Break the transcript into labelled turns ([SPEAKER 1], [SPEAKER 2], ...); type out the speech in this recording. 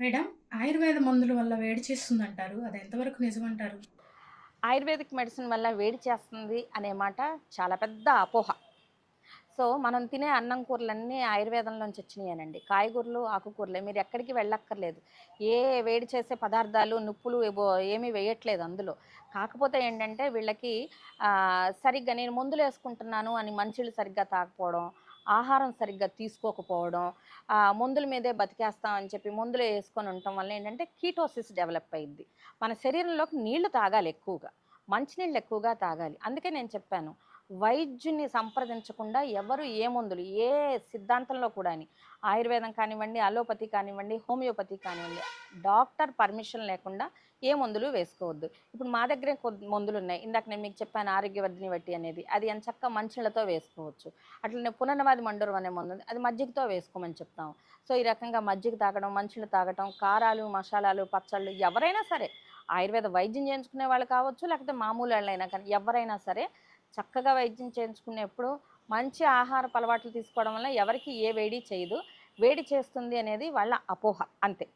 [SPEAKER 1] Madam, Ayurveda మందుల వల్ల వేడి చేస్తుందంటారు. అది ఎంతవరకు నిజమంటారు?
[SPEAKER 2] ఆయుర్వేదిక్ మెడిసిన్ వల్ల వేడి చేస్తుంది అనే మాట చాలా పెద్ద అపోహ. సో, మనం తినే అన్నం కూరలన్నీ ఆయుర్వేదంలోంచి వచ్చినయేనండి. కాయగూరలు, ఆకుకూరలే. మీరు ఎక్కడికి వెళ్ళక్కర్లేదు. ఏ వేడి చేసే పదార్థాలు, నుప్పులు ఏమీ వేయట్లేదు అందులో. కాకపోతే ఏంటంటే వీళ్ళకి సరిగ్గా నేను మందులేసుకుంటున్నాను అని మంచిళ్ళు సరిగ్గా తాగకపోవడం, ఆహారం సరిగ్గా తీసుకోకపోవడం, మందుల మీదే బతికేస్తాం అని చెప్పి మందులే యేసుకొని ఉండటం వల్ల ఏంటంటే కీటోసిస్ డెవలప్ అయ్యిద్ది. మన శరీరంలోకి నీళ్లు తాగాలి ఎక్కువగా. మంచినీళ్ళు ఎక్కువగా తాగాలి. అందుకే నేను చెప్పాను. వైద్యుని సంప్రదించకుండా ఎవరు ఏ మందులు ఏ సిద్ధాంతంలో కూడాని ఆయుర్వేదం కానివ్వండి, అలోపతి కానివ్వండి, హోమియోపతి కానివ్వండి, డాక్టర్ పర్మిషన్ లేకుండా ఏ మందులు వేసుకోవద్దు. ఇప్పుడు మా దగ్గరే మందులున్నాయి. ఇందాక నేను మీకు చెప్పాను ఆరోగ్యవర్ధిని వట్టి అనేది. అది ఎంచక్కా మంచినీళ్ళతో వేసుకోవచ్చు. అట్లనే పునర్నవాది మండురం అనే మందుంది. అది మజ్జిగతో వేసుకోమని చెప్తాం. సో, ఈ రకంగా మజ్జిగ తాగడం, మంచినీళ్ళు తాగటం, కారాలు, మసాలాలు, పచ్చళ్ళు ఎవరైనా సరే ఆయుర్వేద వైద్యం చేయించుకునే వాళ్ళు కావచ్చు, లేకపోతే మామూలు వాళ్ళైనా కానీ ఎవరైనా సరే చక్కగా వైద్యం చేయించుకునేప్పుడు మంచి ఆహారపు అలవాట్లు తీసుకోవడం వల్ల ఎవరికీ ఏ వేడి చేయదు. వేడి చేస్తుంది అనేది వాళ్ళ అపోహ అంతే.